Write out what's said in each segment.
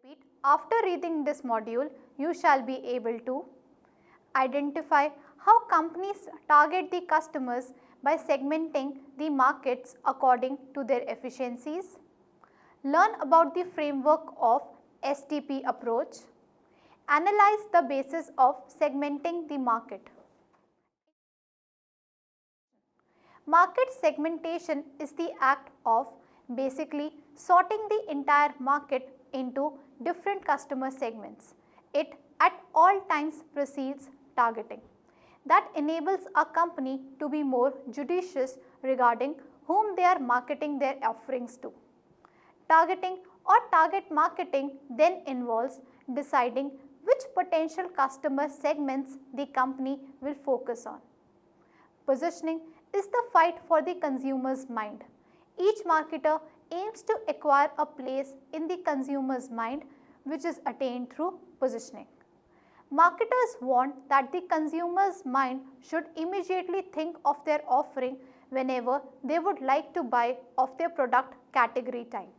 repeat, after reading this module, you shall be able to identify how companies target the customers by segmenting the markets according to their efficiencies, learn about the framework of STP approach, analyze the basis of segmenting the market. Market segmentation is the act of basically sorting the entire market into different customer segments. It at all times precedes targeting. That enables a company to be more judicious regarding whom they are marketing their offerings to. Targeting or target marketing then involves deciding which potential customer segments the company will focus on. Positioning is the fight for the consumer's mind. Each marketer aims to acquire a place in the consumer's mind, which is attained through positioning. Marketers want that the consumer's mind should immediately think of their offering whenever they would like to buy of their product category type.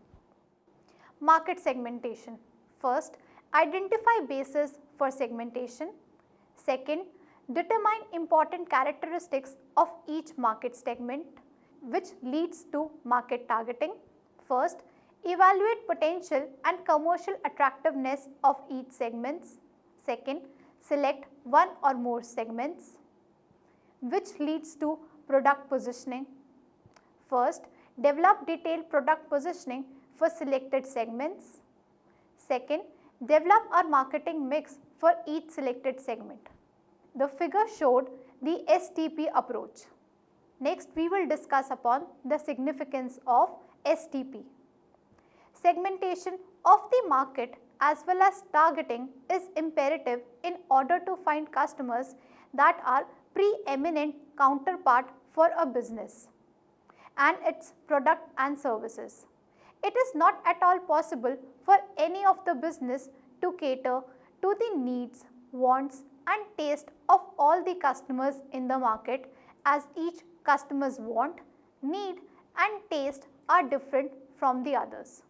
Market segmentation. First, identify basis for segmentation. Second, determine important characteristics of each market segment, which leads to market targeting. First, evaluate potential and commercial attractiveness of each segment. Second, select one or more segments, which leads to product positioning. First, develop detailed product positioning for selected segments. Second, develop our marketing mix for each selected segment. The figure showed the STP approach. Next, we will discuss upon the significance of STP. Segmentation of the market as well as targeting is imperative in order to find customers that are preeminent counterpart for a business and its product and services. It is not at all possible for any of the business to cater to the needs, wants and taste of all the customers in the market, as each customer's want, need and taste are different from the others.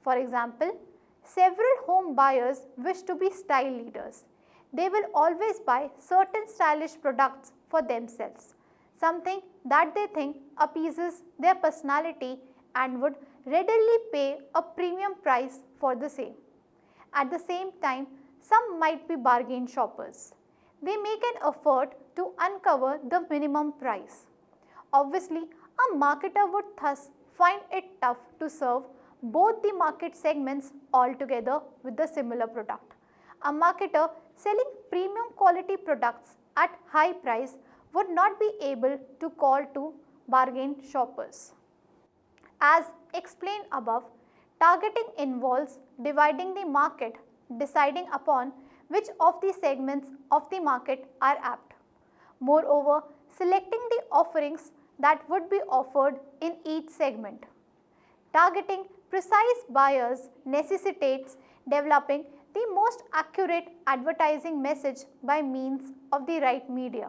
For example, several home buyers wish to be style leaders. They will always buy certain stylish products for themselves, something that they think appeases their personality and would readily pay a premium price for the same. At the same time, some might be bargain shoppers. They make an effort to uncover the minimum price. Obviously, a marketer would thus find it tough to serve both the market segments altogether with the similar product. A marketer selling premium quality products at high price would not be able to call to bargain shoppers. As explained above, targeting involves dividing the market, deciding upon which of the segments of the market are apt. Moreover, selecting the offerings that would be offered in each segment. Targeting precise buyers necessitates developing the most accurate advertising message by means of the right media.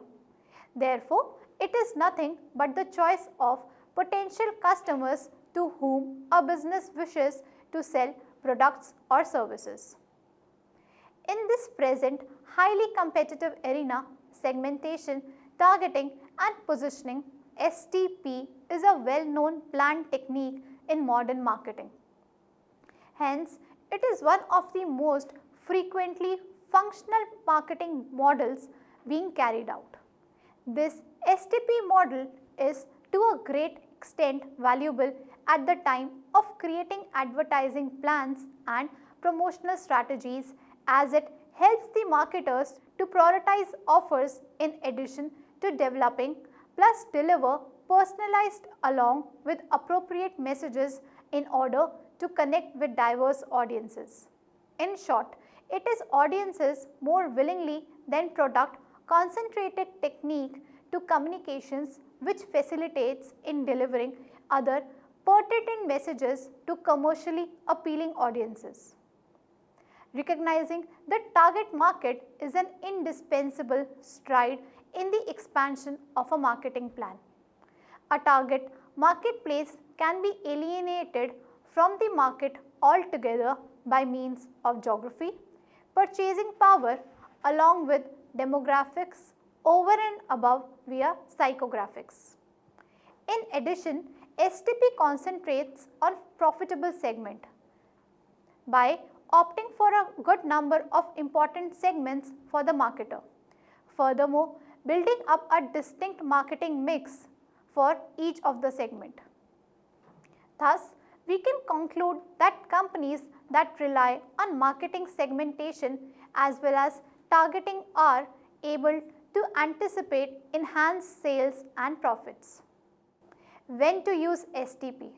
Therefore, it is nothing but the choice of potential customers to whom a business wishes to sell products or services. In this present highly competitive arena, segmentation, targeting and positioning, STP is a well-known planned technique in modern marketing. Hence, it is one of the most frequently functional marketing models being carried out. This STP model is to a great extent valuable at the time of creating advertising plans and promotional strategies, as it helps the marketers to prioritize offers in addition to developing plus deliver personalized along with appropriate messages in order to connect with diverse audiences. In short, it is audiences more willingly than product concentrated technique to communications which facilitates in delivering other pertinent messages to commercially appealing audiences. Recognizing the target market is an indispensable stride in the expansion of a marketing plan. A target marketplace can be alienated from the market altogether by means of geography, purchasing power along with demographics over and above via psychographics. In addition, STP concentrates on profitable segment by opting for a good number of important segments for the marketer. Furthermore, building up a distinct marketing mix for each of the segment. Thus, we can conclude that companies that rely on marketing segmentation as well as targeting are able to anticipate enhanced sales and profits. When to use STP?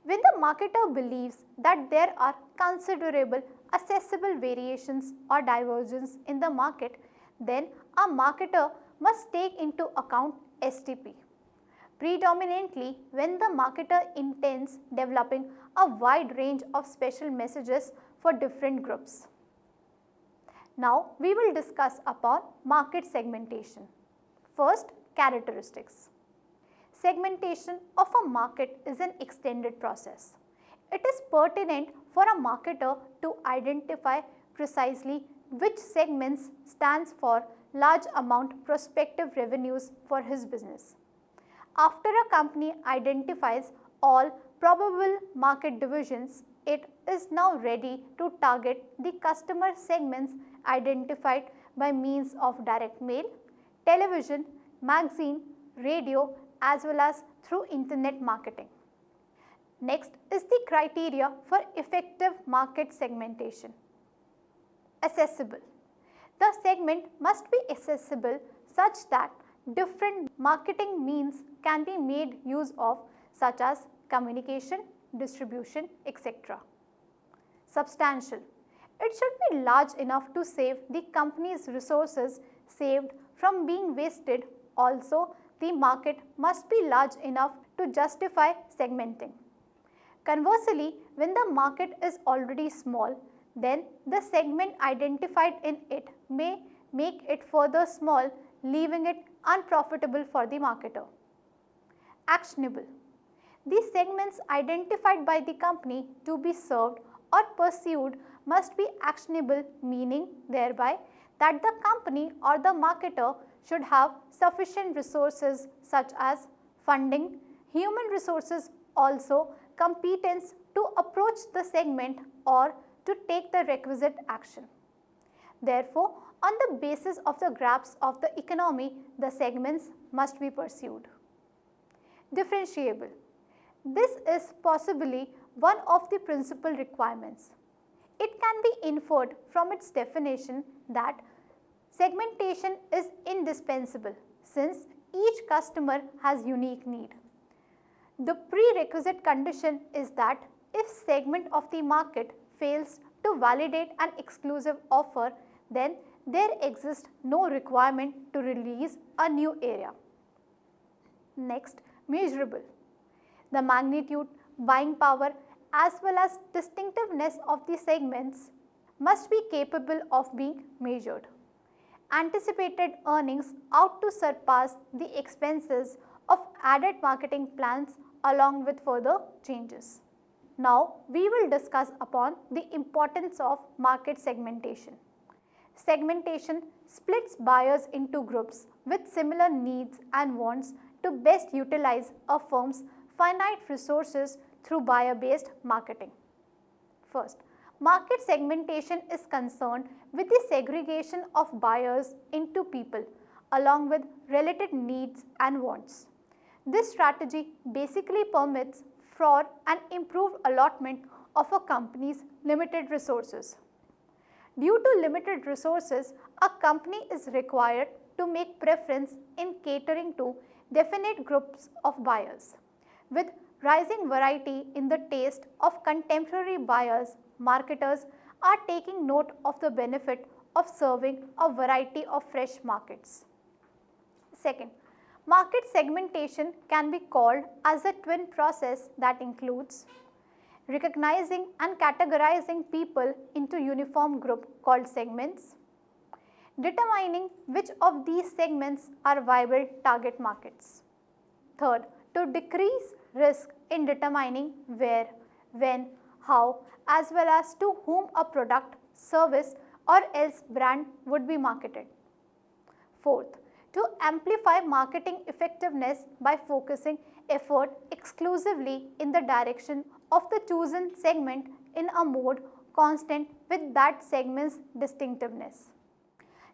When the marketer believes that there are considerable accessible variations or divergence in the market, then a marketer must take into account STP. Predominantly when the marketer intends developing a wide range of special messages for different groups. Now we will discuss upon market segmentation. First, characteristics. Segmentation of a market is an extended process. It is pertinent for a marketer to identify precisely which segments stands for large amount prospective revenues for his business. After a company identifies all probable market divisions, it is now ready to target the customer segments identified by means of direct mail, television, magazine, radio as well as through internet marketing. Next is the criteria for effective market segmentation. Accessible. The segment must be accessible such that different marketing means can be made use of such as communication, distribution, etc. Substantial. It should be large enough to save the company's resources saved from being wasted. Also, the market must be large enough to justify segmenting. Conversely, when the market is already small, then the segment identified in it may make it further small, leaving it unprofitable for the marketer. Actionable. The segments identified by the company to be served or pursued must be actionable, meaning thereby that the company or the marketer should have sufficient resources such as funding, human resources, also competence to approach the segment or to take the requisite action. Therefore, on the basis of the graphs of the economy, the segments must be pursued. Differentiable. This is possibly one of the principal requirements. It can be inferred from its definition that segmentation is indispensable since each customer has unique need. The prerequisite condition is that if segment of the market fails to validate an exclusive offer, then there exists no requirement to release a new area. Next, measurable. The magnitude, buying power as well as distinctiveness of the segments must be capable of being measured. Anticipated earnings ought to surpass the expenses of added marketing plans along with further changes. Now we will discuss upon the importance of market segmentation. Segmentation splits buyers into groups with similar needs and wants to best utilize a firm's finite resources through buyer-based marketing. First, market segmentation is concerned with the segregation of buyers into people along with related needs and wants. This strategy basically permits for an improved allotment of a company's limited resources. Due to limited resources, a company is required to make preference in catering to definite groups of buyers. With rising variety in the taste of contemporary buyers, marketers are taking note of the benefit of serving a variety of fresh markets. Second, market segmentation can be called as a twin process that includes recognizing and categorizing people into uniform group called segments, determining which of these segments are viable target markets. Third, to decrease risk in determining where, when, how, as well as to whom a product, service or else brand would be marketed. Fourth, to amplify marketing effectiveness by focusing effort exclusively in the direction of the chosen segment in a mode constant with that segment's distinctiveness.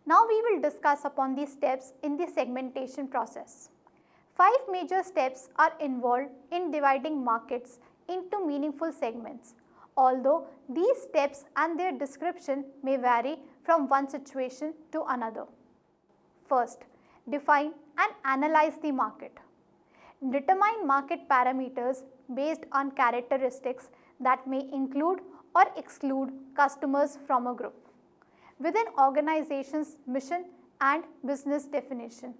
Now we will discuss upon the steps in the segmentation process. 5 major steps are involved in dividing markets into meaningful segments, although these steps and their description may vary from one situation to another. First, define and analyze the market. Determine market parameters based on characteristics that may include or exclude customers from a group within organization's mission and business definition,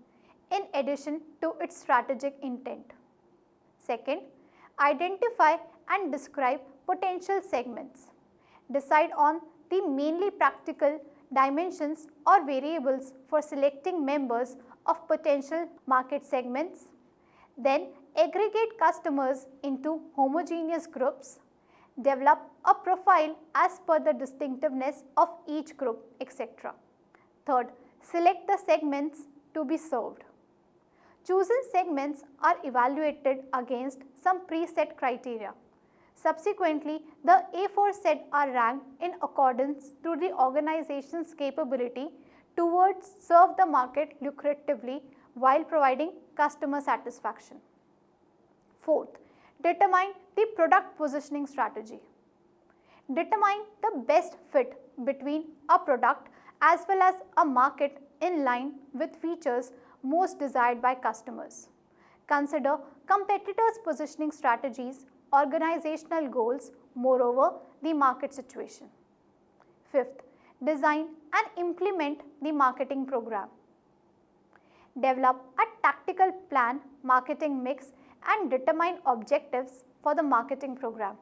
in addition to its strategic intent. Second, identify and describe potential segments. Decide on the mainly practical dimensions or variables for selecting members of potential market segments. Then aggregate customers into homogeneous groups. Develop a profile as per the distinctiveness of each group, etc. Third, select the segments to be served. Chosen segments are evaluated against some preset criteria. Subsequently, the aforesaid are ranked in accordance to the organization's capability towards serve the market lucratively while providing customer satisfaction. Fourth, determine the product positioning strategy. Determine the best fit between a product as well as a market in line with features most desired by customers. Consider competitors' positioning strategies, organizational goals, moreover the market situation. Fifth, design and implement the marketing program. Develop a tactical plan, marketing mix and determine objectives for the marketing program.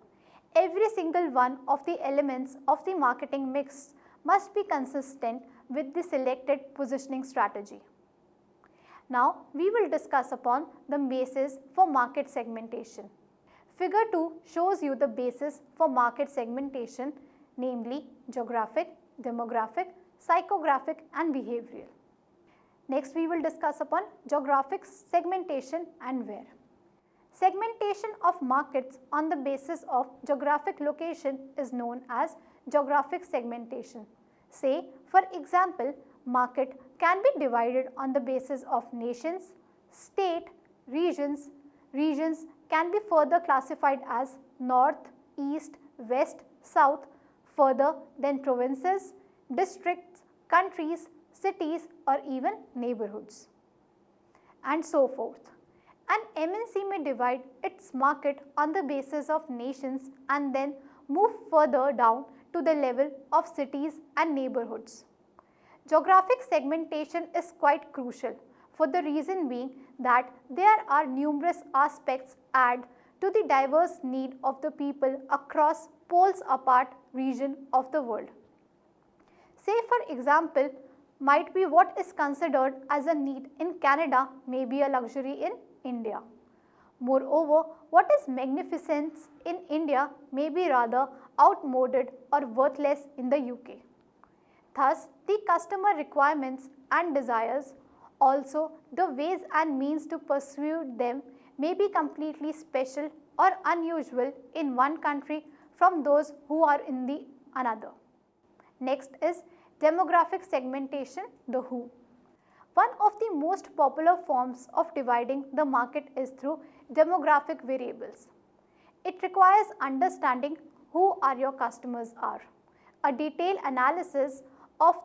Every single one of the elements of the marketing mix must be consistent with the selected positioning strategy. Now, we will discuss upon the basis for market segmentation. Figure 2 shows you the basis for market segmentation, namely geographic, demographic, psychographic and behavioral. Next, we will discuss upon geographic segmentation and where. Segmentation of markets on the basis of geographic location is known as geographic segmentation. Say, for example, market can be divided on the basis of nations, state, regions. Regions can be further classified as north, east, west, south, further then provinces, districts, countries, cities or even neighborhoods, and so forth. An MNC may divide its market on the basis of nations and then move further down to the level of cities and neighborhoods. Geographic segmentation is quite crucial for the reason being that there are numerous aspects add to the diverse need of the people across poles apart region of the world. Say for example, might be what is considered as a need in Canada may be a luxury in India. Moreover, what is magnificence in India may be rather outmoded or worthless in the UK. Thus, the customer requirements and desires, also the ways and means to pursue them may be completely special or unusual in one country from those who are in the another. Next is demographic segmentation, the who. One of the most popular forms of dividing the market is through demographic variables. It requires understanding who are your customers are. A detailed analysis of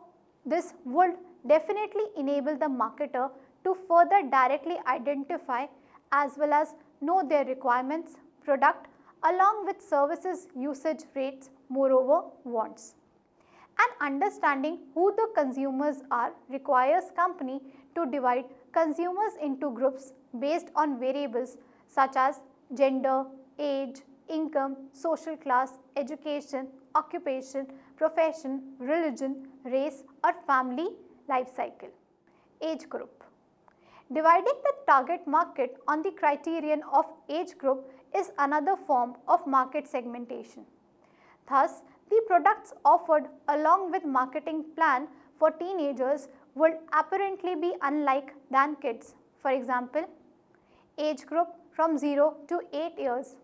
this would definitely enable the marketer to further directly identify as well as know their requirements, product along with services usage rates, moreover wants. And understanding who the consumers are requires company to divide consumers into groups based on variables such as gender, age, income, social class, education, occupation, profession, religion, race or family life cycle. Age group. Dividing the target market on the criterion of age group is another form of market segmentation. Thus, the products offered along with marketing plan for teenagers would apparently be unlike than kids. For example, age group from 0 to 8 years,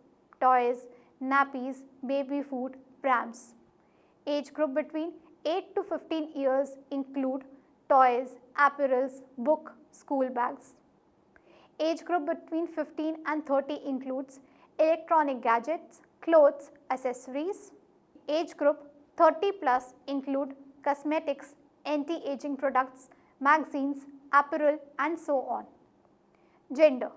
toys, nappies, baby food, prams. Age group between 8 to 15 years include toys, apparels, book, school bags. Age group between 15 and 30 includes electronic gadgets, clothes, accessories. Age group 30 plus include cosmetics, anti-aging products, magazines, apparel and so on. Gender.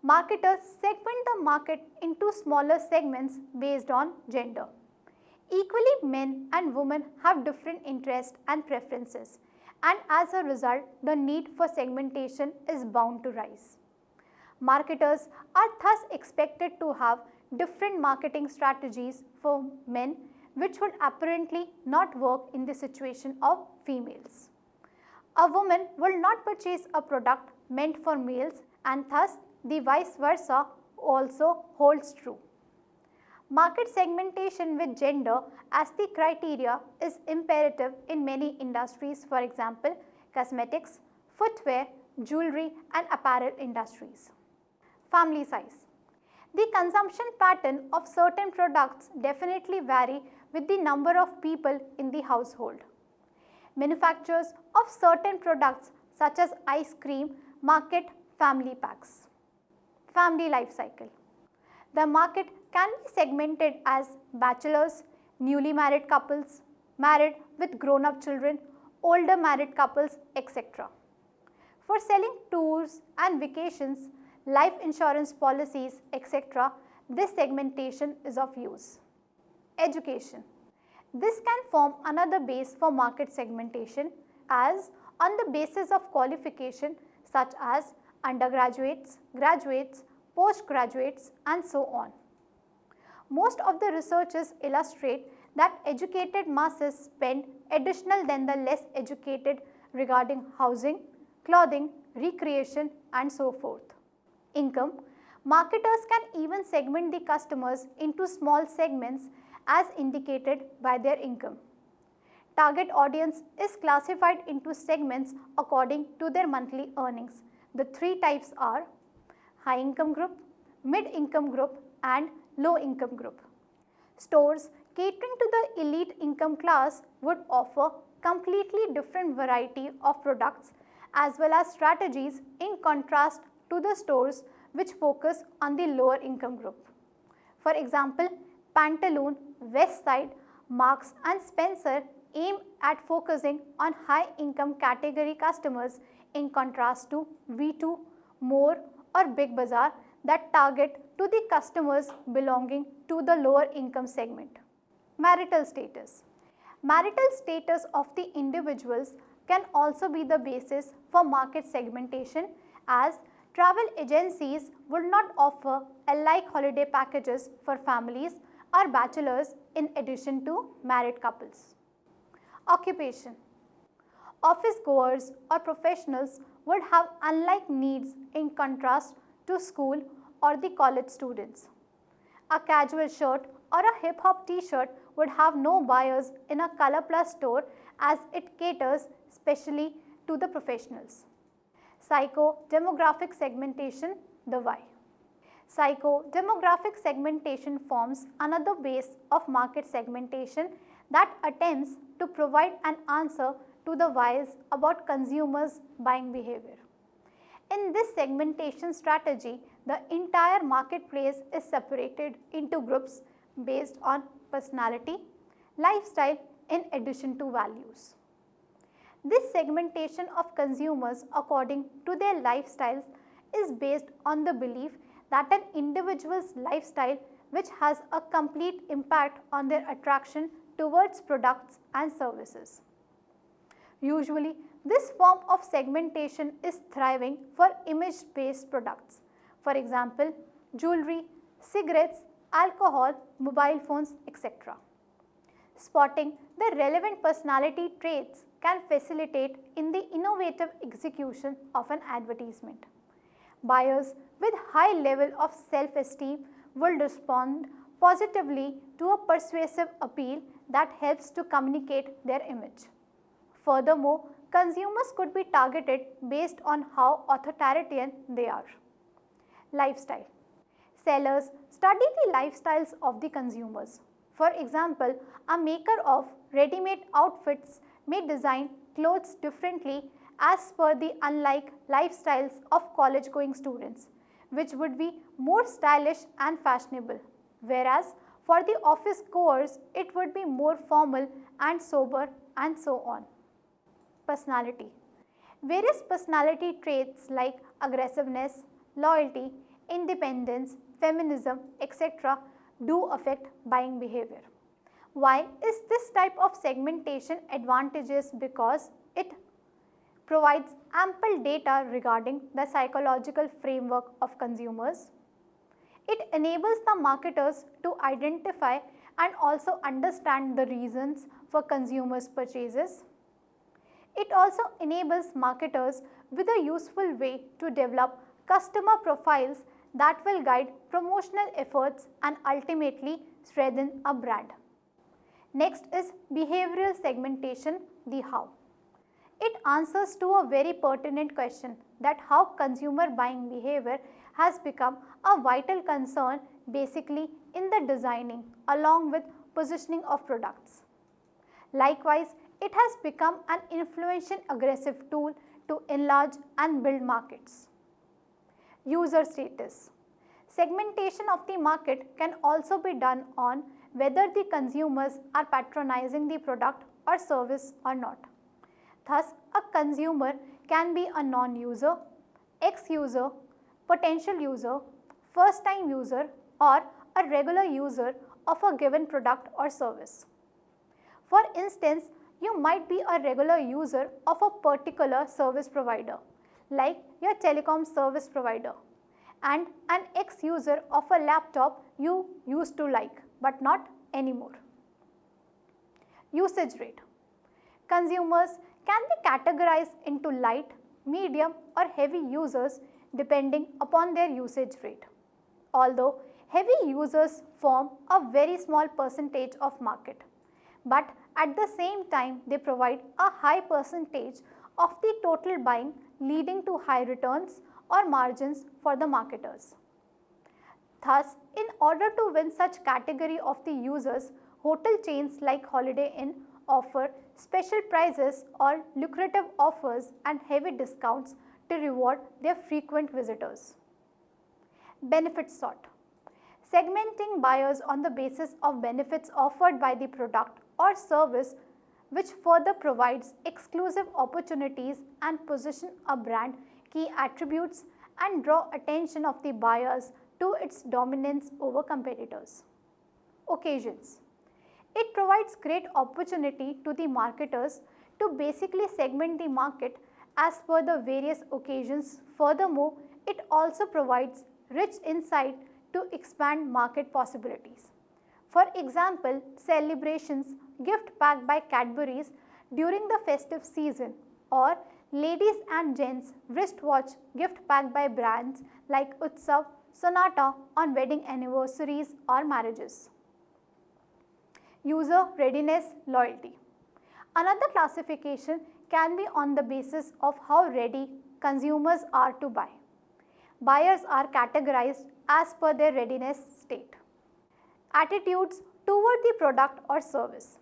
Marketers segment the market into smaller segments based on gender. Equally, men and women have different interests and preferences, and as a result, the need for segmentation is bound to rise. Marketers are thus expected to have different marketing strategies for men, which would apparently not work in the situation of females. A woman will not purchase a product meant for males, and thus the vice versa also holds true. Market segmentation with gender as the criteria is imperative in many industries, for example, cosmetics, footwear, jewelry and apparel industries. Family size. The consumption pattern of certain products definitely vary with the number of people in the household. Manufacturers of certain products such as ice cream market family packs. Family life cycle. The market can be segmented as bachelors, newly married couples, married with grown-up children, older married couples, etc. For selling tours and vacations, life insurance policies, etc., this segmentation is of use. Education. This can form another base for market segmentation, as on the basis of qualification such as undergraduates, graduates, postgraduates and so on. Most of the researches illustrate that educated masses spend additional than the less educated regarding housing, clothing, recreation and so forth. Income. Marketers can even segment the customers into small segments as indicated by their income. Target audience is classified into segments according to their monthly earnings. The three types are high income group, mid income group and low income group. Stores catering to the elite income class would offer completely different variety of products as well as strategies in contrast to the stores which focus on the lower income group. For example, Pantaloon, Westside, Marks and Spencer aim at focusing on high income category customers in contrast to V2, More or Big Bazaar that target to the customers belonging to the lower income segment. Marital status. Marital status of the individuals can also be the basis for market segmentation, as travel agencies would not offer alike holiday packages for families or bachelors in addition to married couples. Occupation. Office goers or professionals would have unlike needs in contrast to school or the college students. A casual shirt or a hip hop t-shirt would have no buyers in a Color Plus store, as it caters specially to the professionals. Psycho-demographic segmentation, the why. Psycho-demographic segmentation forms another base of market segmentation that attempts to provide an answer to the whys about consumers' buying behavior. In this segmentation strategy, the entire marketplace is separated into groups based on personality, lifestyle in addition to values. This segmentation of consumers according to their lifestyles is based on the belief that an individual's lifestyle which has a complete impact on their attraction towards products and services. Usually, this form of segmentation is thriving for image-based products. For example, jewelry, cigarettes, alcohol, mobile phones, etc. Spotting the relevant personality traits can facilitate in the innovative execution of an advertisement. Buyers with high level of self-esteem will respond positively to a persuasive appeal that helps to communicate their image. Furthermore, consumers could be targeted based on how authoritarian they are. Lifestyle. Sellers study the lifestyles of the consumers. For example, a maker of ready-made outfits may design clothes differently as per the unlike lifestyles of college-going students, which would be more stylish and fashionable, whereas for the office goers it would be more formal and sober and so on. Personality. Various personality traits like aggressiveness, loyalty, independence, feminism, etc. do affect buying behavior. Why is this type of segmentation advantageous? Because it provides ample data regarding the psychological framework of consumers. It enables the marketers to identify and also understand the reasons for consumers' purchases. It also enables marketers with a useful way to develop customer profiles that will guide promotional efforts and ultimately strengthen a brand. Next is behavioral segmentation, the how. It answers to a very pertinent question that how consumer buying behavior has become a vital concern basically in the designing along with positioning of products. Likewise, it has become an influential aggressive tool to enlarge and build markets. User status. Segmentation of the market can also be done on whether the consumers are patronizing the product or service or not. Thus, a consumer can be a non-user, ex-user, potential user, first-time user or a regular user of a given product or service. For instance, you might be a regular user of a particular service provider, like your telecom service provider, and an ex-user of a laptop you used to like but not anymore. Usage rate. Consumers can be categorized into light, medium or heavy users depending upon their usage rate. Although heavy users form a very small percentage of market, but at the same time they provide a high percentage of the total buying, leading to high returns or margins for the marketers. Thus, in order to win such category of the users, hotel chains like Holiday Inn offer special prices or lucrative offers and heavy discounts to reward their frequent visitors. Benefit sort. Segmenting buyers on the basis of benefits offered by the product or service, which further provides exclusive opportunities and position a brand key attributes and draw attention of the buyers to its dominance over competitors. Occasions. It provides great opportunity to the marketers to basically segment the market as per the various occasions. Furthermore, it also provides rich insight to expand market possibilities. For example, celebrations gift packed by Cadbury's during the festive season, or ladies and gents wristwatch gift packed by brands like Utsav, Sonata on wedding anniversaries or marriages. User readiness loyalty. Another classification can be on the basis of how ready consumers are to buy. Buyers are categorized as per their readiness state. Attitudes toward the product or service.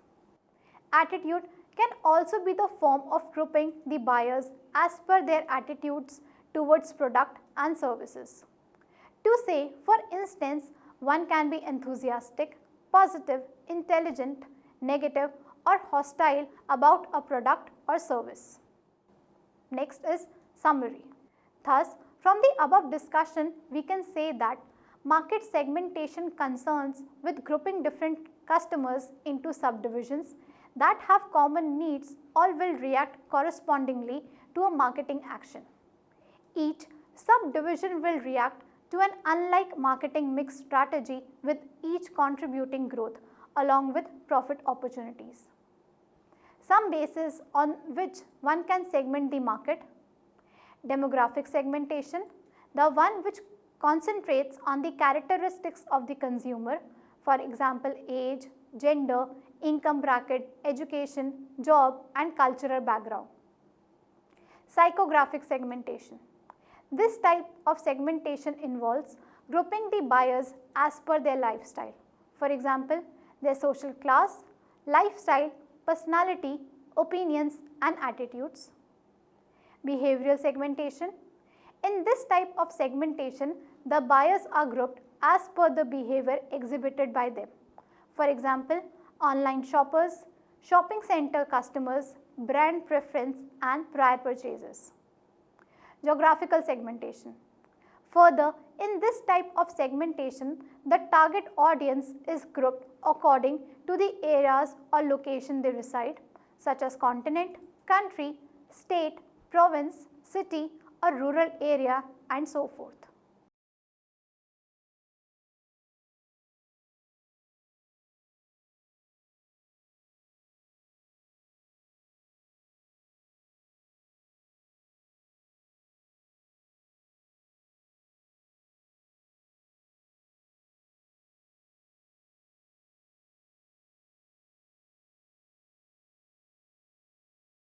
Attitude can also be the form of grouping the buyers as per their attitudes towards product and services. To say, for instance, one can be enthusiastic, positive, intelligent, negative or hostile about a product or service. Next is summary. Thus, from the above discussion, we can say that market segmentation concerns with grouping different customers into subdivisions that have common needs all will react correspondingly to a marketing action. Each subdivision will react to an unlike marketing mix strategy, with each contributing growth along with profit opportunities. Some bases on which one can segment the market. Demographic segmentation, the one which concentrates on the characteristics of the consumer. For example, age, gender, income bracket, education, job and cultural background. Psychographic segmentation. This type of segmentation involves grouping the buyers as per their lifestyle. For example, their social class, lifestyle, personality, opinions and attitudes. Behavioral segmentation. In this type of segmentation, the buyers are grouped as per the behavior exhibited by them. For example, online shoppers, shopping center customers, brand preference and prior purchases. Geographical segmentation. Further, in this type of segmentation, the target audience is grouped according to the areas or location they reside, such as continent, country, state, province, city or rural area and so forth.